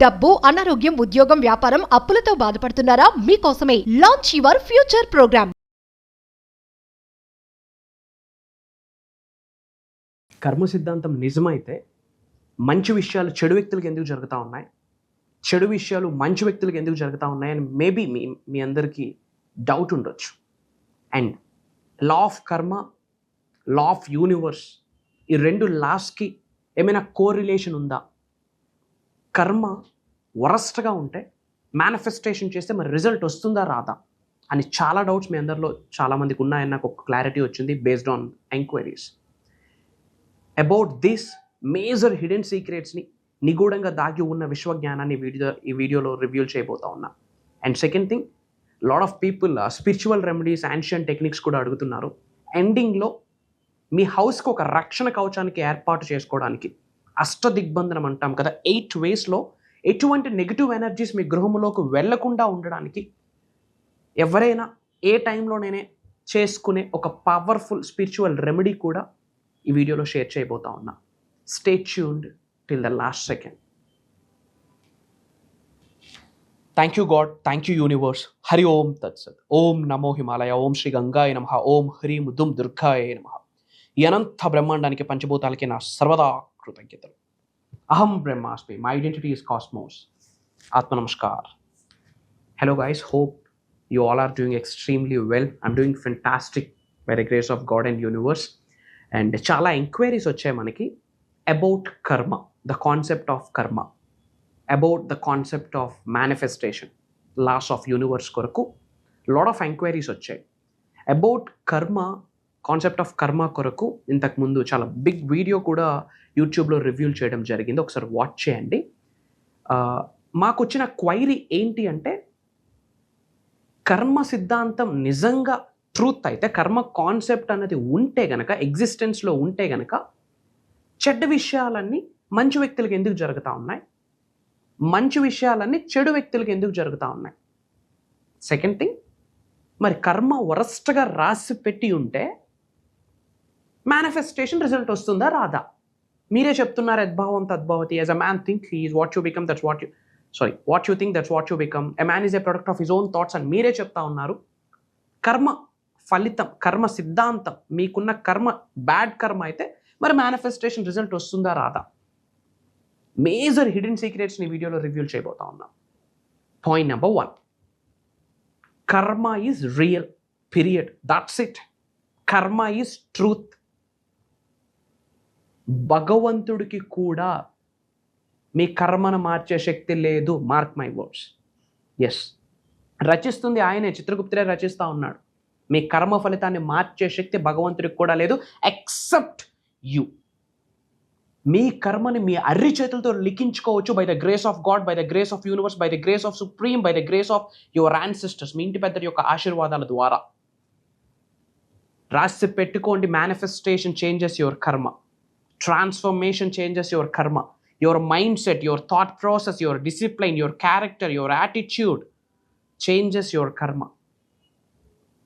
డబ్బు, అనారోగ్యం, ఉద్యోగం, వ్యాపారం, అప్పులతో బాధపడుతున్నారా? మీకోసమే లాంచ్ యువర్ ఫ్యూచర్ ప్రోగ్రామ్. కర్మ సిద్ధాంతం నిజమైతే మంచి విషయాలు చెడు వ్యక్తులకు ఎందుకు జరుగుతూ ఉన్నాయి, చెడు విషయాలు మంచి వ్యక్తులకు ఎందుకు జరుగుతూ ఉన్నాయని మేబీ మీ అందరికీ డౌట్ ఉండొచ్చు. అండ్ లా ఆఫ్ కర్మ, లా ఆఫ్ యూనివర్స్, ఈ రెండు లాస్కి ఏమైనా కోరిలేషన్ ఉందా? కర్మ వరస్ట్గా ఉంటే మేనిఫెస్టేషన్ చేస్తే మరి రిజల్ట్ వస్తుందా రాదా అని చాలా డౌట్స్ మీ అందరిలో చాలామందికి ఉన్నాయని నాకు ఒక క్లారిటీ వచ్చింది based on enquiries. About this major hidden సీక్రెట్స్ని, నిగూఢంగా దాగి ఉన్న విశ్వజ్ఞానాన్ని ఈ వీడియోలో రివ్యూ చేయబోతా ఉన్నా. And second thing, lot of people spiritual remedies, ancient techniques కూడా అడుగుతున్నారు. ఎండింగ్లో మీ హౌస్కి ఒక రక్షణ కవచానికి ఏర్పాటు చేసుకోవడానికి, అష్టదిగ్బంధనం అంటాం కదా, 8 వేస్లో ఎటువంటి నెగిటివ్ ఎనర్జీస్ మీ గృహంలోకి వెళ్లకుండా ఉండడానికి ఎవరైనా ఏ టైంలోనే చేసుకునే ఒక పవర్ఫుల్ స్పిరిచువల్ రెమెడీ కూడా ఈ వీడియోలో షేర్ చేయబోతా ఉన్నా. Stay tuned till the last second. Thank you God, thank you universe. Hari ఓం తత్సత్. ఓం నమో హిమాలయ, ఓం శ్రీ గంగాయ నమః, ఓం హ్రీం దుమ్ దుర్గాయ నమః. ఈ అనంత బ్రహ్మాండానికి, పంచభూతాలకి నా సర్వదా కృతజ్ఞతలు. Aham Brahmasmi. My identity is Cosmos. Atma Namaskar. Hello guys, hope you all are doing extremely well. I'm doing fantastic by the grace of God and universe. And chala inquiries వచ్చాయి మనకి about karma, the concept of karma, about the concept of manifestation, laws of universe కొరకు lot of inquiries వచ్చాయి. About karma, concept of కర్మ కొరకు ఇంతకుముందు చాలా big video కూడా యూట్యూబ్లో రివ్యూలు చేయడం జరిగింది, ఒకసారి వాచ్ చేయండి. మాకు వచ్చిన క్వైరీ ఏంటి అంటే, కర్మ సిద్ధాంతం నిజంగా ట్రూత్ అయితే, కర్మ కాన్సెప్ట్ అనేది ఉంటే గనక, ఎగ్జిస్టెన్స్లో ఉంటే గనక, చెడ్డ విషయాలన్నీ మంచి వ్యక్తులకు ఎందుకు జరుగుతూ ఉన్నాయి, మంచి విషయాలన్నీ చెడు వ్యక్తులకు ఎందుకు జరుగుతూ ఉన్నాయి? సెకండ్ థింగ్, మరి కర్మ వరస్ట్గా రాసి పెట్టి ఉంటే మేనిఫెస్టేషన్ రిజల్ట్ వస్తుందా రాదా? మీరే చెప్తున్నారు, యద్భావం తద్భవతి. As a man think he is what you become, that's what you think that's what you become. A man is a product of his own thoughts అని మీరే చెప్తా ఉన్నారు. కర్మ ఫలితం, కర్మ సిద్ధాంతం, మీకున్న కర్మ బ్యాడ్ కర్మ అయితే మరి మేనిఫెస్టేషన్ రిజల్ట్ వస్తుందా రాదా? మేజర్ హిడెన్ సీక్రెట్స్ని ఈ వీడియోలో రివ్యూ చేయబోతా ఉన్నాం. పాయింట్ నెంబర్ 1, కర్మ is real, period, that's it. కర్మ ఈజ్ ట్రూత్. భగవంతుడికి కూడా మీ కర్మను మార్చే శక్తి లేదు. Mark my words. ఎస్, రచిస్తుంది ఆయనే, చిత్రగుప్తుడే రచిస్తూ ఉన్నాడు. మీ కర్మ ఫలితాన్ని మార్చే శక్తి భగవంతుడికి కూడా లేదు, ఎక్సెప్ట్ యూ. మీ కర్మని మీ అర్రి చేతులతో లిఖించుకోవచ్చు by the grace of God, by the grace of universe, by the grace of supreme, by the grace of your ancestors, మీ ఇంటి పెద్దల యొక్క ఆశీర్వాదాల ద్వారా రాసి పెట్టుకోండి. Manifestation changes your karma, transformation changes your karma, your mindset, your thought process, your discipline, your character, your attitude changes your karma.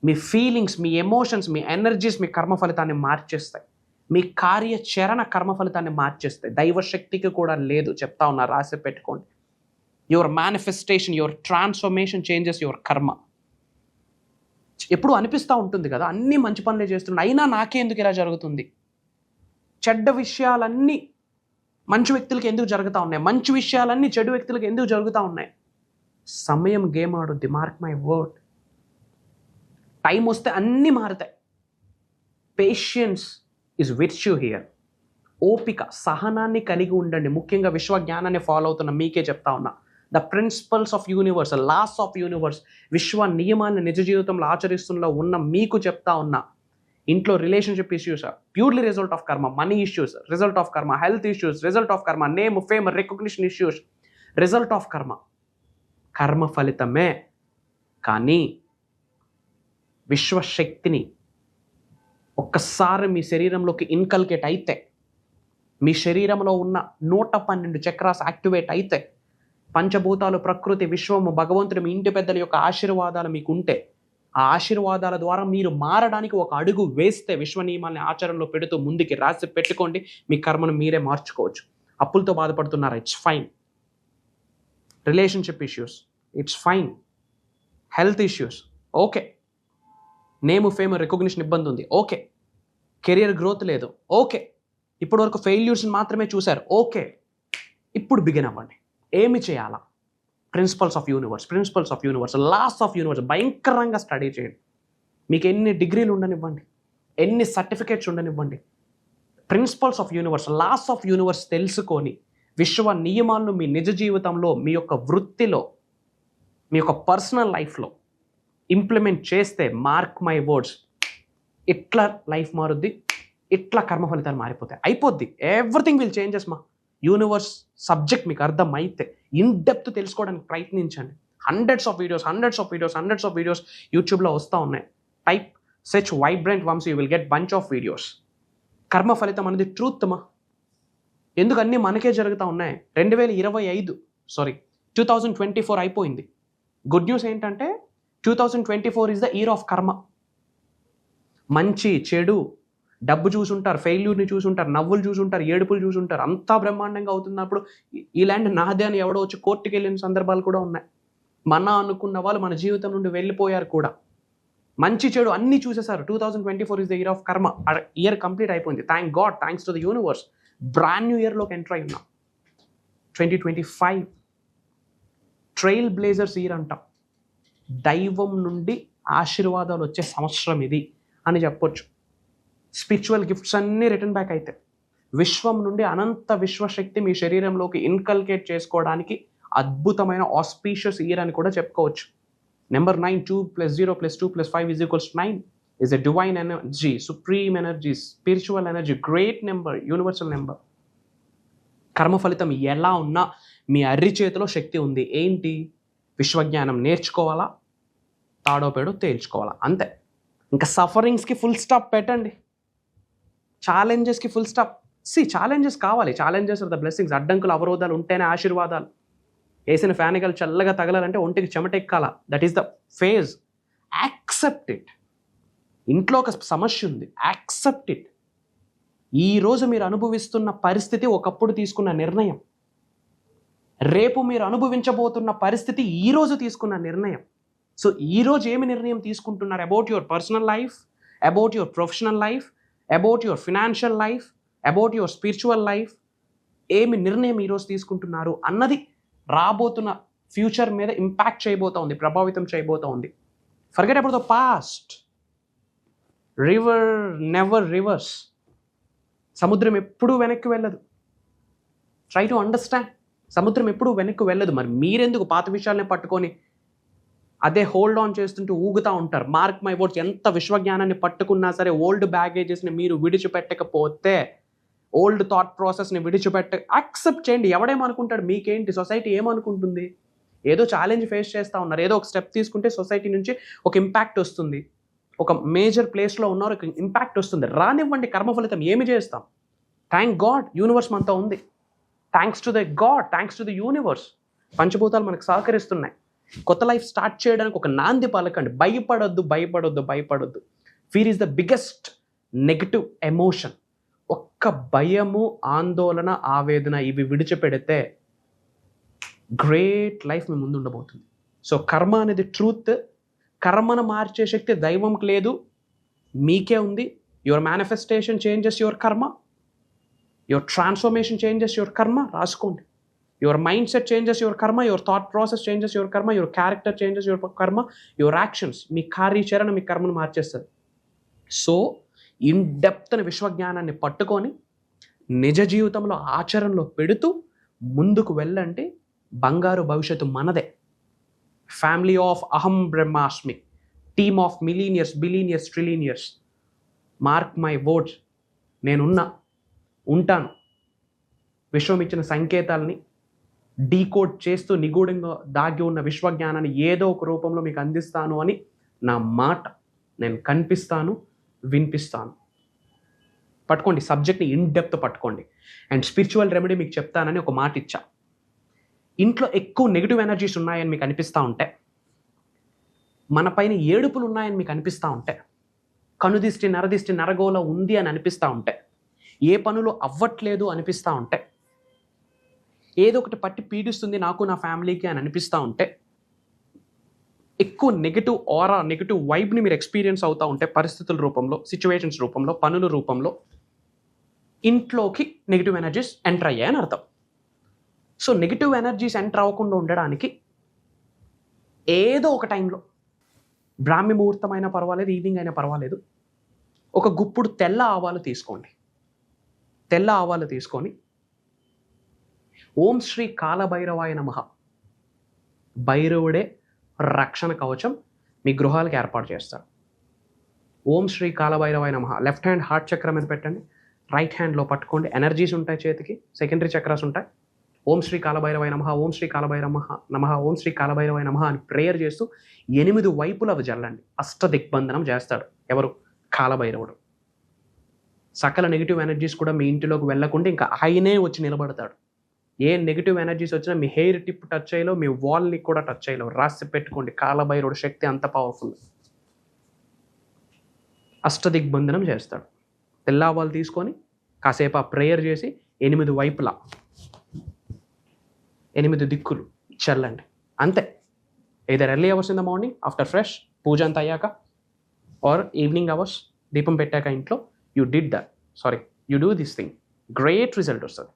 మీ feelings, మీ ఎమోషన్స్, మీ ఎనర్జీస్ మీ కర్మ ఫలితాన్ని మార్చేస్తాయి. మీ కార్యాచరణ కర్మ ఫలితాన్ని మార్చేస్తాయి. దైవశక్తికి కూడా లేదు, చెప్తా ఉన్నా, రాసి పెట్టుకోండి. Your manifestation, your transformation changes your కర్మ. ఎప్పుడు అనిపిస్తూ ఉంటుంది కదా, అన్నీ మంచి పనులే చేస్తున్నాడు, అయినా నాకే ఎందుకు ఇలా జరుగుతుంది? చెడ్డ విషయాలన్నీ మంచి వ్యక్తులకి ఎందుకు జరుగుతూ ఉన్నాయి, మంచి విషయాలన్నీ చెడు వ్యక్తులకు ఎందుకు జరుగుతూ ఉన్నాయి? సమయం గేమ్ ఆడుద్ది. Mark my word. టైం వస్తే అన్నీ మారుతాయి. Patience is virtue here. ఓపిక, సహనాన్ని కలిగి ఉండండి. ముఖ్యంగా విశ్వజ్ఞానాన్ని ఫాలో అవుతున్న మీకే చెప్తా ఉన్నా. The principles of universe, laws of universe, విశ్వ నియమాన్ని నిజ జీవితంలో ఆచరిస్తున్న ఉన్న మీకు చెప్తా ఉన్నా. ఇంట్లో relationship issues purely result of కర్మ, మనీ ఇష్యూస్ రిజల్ట్ ఆఫ్ కర్మ, హెల్త్ ఇష్యూస్ రిజల్ట్ ఆఫ్ కర్మ, name, fame, recognition issues result of కర్మ. కర్మ ఫలితమే. కానీ విశ్వశక్తిని ఒక్కసారి మీ శరీరంలోకి ఇన్కల్కేట్ అయితే, మీ శరీరంలో ఉన్న 112 చక్రాస్ యాక్టివేట్ అయితే, పంచభూతాలు, ప్రకృతి, విశ్వము, భగవంతుడు, మీ ఇంటి పెద్దల యొక్క ఆశీర్వాదాలు మీకు ఉంటే, ఆ ఆశీర్వాదాల ద్వారా మీరు మారడానికి ఒక అడుగు వేస్తే, విశ్వ నియమాల్ని ఆచరణలో పెడుతూ ముందుకి రాసి పెట్టుకోండి, మీ కర్మను మీరే మార్చుకోవచ్చు. అప్పులతో బాధపడుతున్నారా? It's fine. Relationship issues, it's fine. Health issues, okay. Name fame recognition ఇబ్బంది ఉంది, ఓకే. కెరియర్ గ్రోత్ లేదు, ఓకే. ఇప్పటి వరకు ఫెయిల్యూర్స్ని మాత్రమే చూశారు, ఓకే. ఇప్పుడు బిగిన్ అవ్వండి. ఏమి చేయాలా? Principles of universe, laws of universe భయంకరంగా స్టడీ చేయండి. మీకు ఎన్ని డిగ్రీలు ఉండనివ్వండి, ఎన్ని సర్టిఫికేట్స్ ఉండనివ్వండి, principles of universe, laws of universe తెలుసుకొని విశ్వ నియమాలను మీ నిజ జీవితంలో, మీ యొక్క వృత్తిలో, మీ యొక్క పర్సనల్ లైఫ్లో ఇంప్లిమెంట్ చేస్తే, మార్క్ మై వర్డ్స్, ఇట్లా లైఫ్ మారుద్ది, ఇట్లా కర్మ ఫలితాలు మారిపోతాయి. అయిపోద్ది. Everything will changes. Universe subject మీకు అర్థమైతే ఇన్ డెప్త్ తెలుసుకోవడానికి ప్రయత్నించండి. హండ్రెడ్స్ ఆఫ్ వీడియోస్ యూట్యూబ్లో వస్తూ ఉన్నాయి. Type search vibrant Vamsi, you will get bunch of videos. కర్మ ఫలితం అనేది ట్రూత్ ఎందుకు అన్నీ మనకే జరుగుతూ ఉన్నాయి. 2024 అయిపోయింది. గుడ్ న్యూస్ ఏంటంటే 2024 ఈజ్ ద ఇయర్ ఆఫ్ కర్మ. మంచి చెడు, డబ్బు చూసుంటారు, ఫెయిల్యూర్ని చూసుంటారు, నవ్వులు చూసుంటారు, ఏడుపులు చూసుంటారు, అంతా బ్రహ్మాండంగా అవుతున్నప్పుడు ఈ ల్యాండ్ నాదే అని ఎవడో వచ్చి కోర్టుకి వెళ్ళిన సందర్భాలు కూడా ఉన్నాయి. మన అనుకున్న వాళ్ళు మన జీవితం నుండి వెళ్ళిపోయారు కూడా. మంచి చెడు అన్నీ చూసేశారు. 2024 is the year of karma. Year complete అయిపోయింది. Thank God, thanks to the universe. Brand new ఇయర్లోకి ఎంటర్ అయి ఉన్నాం. 2025 ట్రైల్ బ్లేజర్స్ ఇయర్ అంటాం. దైవం నుండి ఆశీర్వాదాలు వచ్చే సంవత్సరం ఇది అని చెప్పొచ్చు. స్పిరిచువల్ గిఫ్ట్స్ అన్నీ రిటర్న్ బ్యాక్ అయితే, విశ్వం నుండి అనంత విశ్వశక్తి మీ శరీరంలోకి ఇన్కల్కేట్ చేసుకోవడానికి అద్భుతమైన ఆస్పీషియస్ ఇయర్ అని కూడా చెప్పుకోవచ్చు. Number 9, 2 + 0 + 2 + 5 = 9 is a divine energy, supreme energy, spiritual energy, great number, universal number. కర్మ ఫలితం ఎలా ఉన్నా మీ అర్రి చేతిలో శక్తి ఉంది. ఏంటి? విశ్వజ్ఞానం నేర్చుకోవాలా, తాడో పేడో తేల్చుకోవాలా, అంతే. ఇంకా సఫరింగ్స్కి ఫుల్ స్టాప్ పెట్టండి, ఛాలెంజెస్కి ఫుల్ స్టాప్. ఛాలెంజెస్ కావాలి. Challenges are the blessings. అడ్డంకులు, అవరోధాలు ఉంటేనే ఆశీర్వాదాలు. వేసిన ఫ్యానికల్ చల్లగా తగలాలంటే ఒంటికి చెమటెక్కాల. That is the phase. Accept it. ఇంట్లో ఒక సమస్య ఉంది, యాక్సెప్ట్ ఇట్. ఈరోజు మీరు అనుభవిస్తున్న పరిస్థితి ఒకప్పుడు తీసుకున్న నిర్ణయం. రేపు మీరు అనుభవించబోతున్న పరిస్థితి ఈరోజు తీసుకున్న నిర్ణయం. సో ఈరోజు ఏమి నిర్ణయం తీసుకుంటున్నారు? About your personal life, about your professional life, about your financial life, about your spiritual life. ఏమి నిర్ణయం ఈరోజు తీసుకుంటున్నారు అన్నది రాబోతున్న ఫ్యూచర్ మీద ఇంపాక్ట్ చేయబోతా ఉంది, ప్రభావితం చేయబోతా ఉంది. Forget about the past. River never reverse. సముద్రం ఎప్పుడూ వెనక్కి వెళ్ళదు. Try to understand. సముద్రం ఎప్పుడూ వెనక్కి వెళ్ళదు. మరి మీరెందుకు పాత విషయాలనే పట్టుకొని అదే హోల్డ్ ఆన్ చేస్తుంటూ ఊగుతూ ఉంటారు? మార్క్ మై వర్డ్స్, ఎంత విశ్వజ్ఞానాన్ని పట్టుకున్నా సరే ఓల్డ్ బ్యాగేజెస్ని మీరు విడిచిపెట్టకపోతే, ఓల్డ్ థాట్ ప్రాసెస్ని యాక్సెప్ట్ చేయండి. ఎవడేమనుకుంటాడు? మీకేంటి? సొసైటీ ఏమనుకుంటుంది? ఏదో ఛాలెంజ్ ఫేస్ చేస్తూ ఉన్నారు, ఏదో ఒక స్టెప్ తీసుకుంటే సొసైటీ నుంచి ఒక ఇంపాక్ట్ వస్తుంది, ఒక మేజర్ ప్లేస్లో ఉన్నారు, ఒక ఇంపాక్ట్ వస్తుంది. రానివ్వండి. కర్మ ఫలితం ఏమి చేస్తాం? థ్యాంక్ గాడ్ యూనివర్స్ మనతో ఉంది. Thanks to the God, thanks to the universe. పంచభూతాలు మనకు సహకరిస్తున్నాయి. కొత్త లైఫ్ స్టార్ట్ చేయడానికి ఒక నాంది పలకండి. భయపడొద్దు. Fear is the biggest negative emotion. ఒక్క భయము, ఆందోళన, ఆవేదన ఇవి విడిచిపెడితే గ్రేట్ లైఫ్ మీ ముందు ఉండబోతుంది. సో కర్మ అనేది ట్రూత్. కర్మను మార్చే శక్తి దైవంకి లేదు, మీకే ఉంది. Your manifestation changes your karma, your transformation changes your karma. రాసుకోండి. Your mindset changes your karma, your thought process changes your karma, your character changes your karma, your actions, మీ కార్యాచరణ మీ కర్మను మార్చేస్తుంది. సో ఇన్ డెప్త్ అని విశ్వజ్ఞానాన్ని పట్టుకొని నిజ జీవితంలో ఆచరణలో పెడుతూ ముందుకు వెళ్ళండి. బంగారు భవిష్యత్తు మనదే. ఫ్యామిలీ ఆఫ్ అహం బ్రహ్మాస్మి, team of millionaires, billionaires, trillionaires. Mark my words. ఉంటాను. విశ్వం ఇచ్చిన సంకేతాలని డీకోడ్ చేస్తూ నిగూఢంగా దాగి ఉన్న విశ్వజ్ఞానాన్ని ఏదో ఒక రూపంలో మీకు అందిస్తాను అని నా మాట. నేను కనిపిస్తాను, వినిపిస్తాను. పట్టుకోండి, సబ్జెక్ట్ని ఇన్ డెప్త్ పట్టుకోండి. అండ్ స్పిరిచువల్ రెమెడీ మీకు చెప్తానని ఒక మాట ఇచ్చా. ఇంట్లో ఎక్కువ నెగిటివ్ ఎనర్జీస్ ఉన్నాయని మీకు అనిపిస్తూ ఉంటే, మన పైన ఏడుపులు ఉన్నాయని మీకు అనిపిస్తూ ఉంటే, కనుదిష్టి, నరదిష్టి, నరగోల ఉంది అని అనిపిస్తూ ఉంటే, ఏ పనులు అవ్వట్లేదు అనిపిస్తూ ఉంటే, ఏదో ఒకటి పట్టి పీడిస్తుంది నాకు నా ఫ్యామిలీకి అని అనిపిస్తూ ఉంటే, ఎక్కువ నెగిటివ్ ఆరా, నెగిటివ్ వైబ్ని మీరు ఎక్స్పీరియన్స్ అవుతూ ఉంటే పరిస్థితుల రూపంలో, సిచ్యువేషన్స్ రూపంలో, పనుల రూపంలో, ఇంట్లోకి నెగిటివ్ ఎనర్జీస్ ఎంటర్ అయ్యాయని అర్థం. సో నెగిటివ్ ఎనర్జీస్ ఎంటర్ అవ్వకుండా ఉండడానికి ఏదో ఒక టైంలో, బ్రాహ్మీ ముహూర్తం అయినా పర్వాలేదు, ఈవినింగ్ అయినా పర్వాలేదు, ఒక గుప్పుడు తెల్ల ఆవాలు తీసుకోండి. తెల్ల ఆవాలు తీసుకొని ఓం శ్రీ కాలభైరవాయ నమః, భైరవుడే రక్షణ కవచం మీ గృహాలకు ఏర్పాటు చేస్తారు. ఓం శ్రీ కాలభైరవాయ నమః లెఫ్ట్ హ్యాండ్ హార్ట్ చక్రం మీద పెట్టండి, రైట్ హ్యాండ్లో పట్టుకోండి. ఎనర్జీస్ ఉంటాయి చేతికి, సెకండరీ చక్రాస్ ఉంటాయి. ఓం శ్రీ కాలభైరవాయ నమః, ఓం శ్రీ కాలభైరవ నమః, ఓం శ్రీ కాలభైరవాయ నమః అని ప్రేయర్ చేస్తూ 8 వైపులు అవి జల్లండి. అష్టదిగ్బంధనం చేస్తాడు ఎవరు? కాలభైరవుడు. సకల నెగిటివ్ ఎనర్జీస్ కూడా మీ ఇంటిలోకి వెళ్ళకుండా ఇంకా ఆయనే వచ్చి నిలబడతాడు. ఏ నెగిటివ్ ఎనర్జీస్ వచ్చినా మీ హెయిర్ టిప్ టచ్ చేయలేవు, మీ వాల్ని కూడా టచ్ చేయలేవు. రాసి పెట్టుకోండి, కాలభైరవుడు శక్తి అంత పవర్ఫుల్. అష్టదిగ్బంధనం చేస్తాడు. తెల్లవాళ్ళు తీసుకొని కాసేపు ఆ ప్రేయర్ చేసి 8 వైపులా 8 దిక్కులు చల్లండి. అంతే. either early hours in the morning after fresh పూజ అంతా అయ్యాక, ఆర్ ఈవినింగ్ అవర్స్ దీపం పెట్టాక ఇంట్లో, you do this thing, great result వస్తుంది.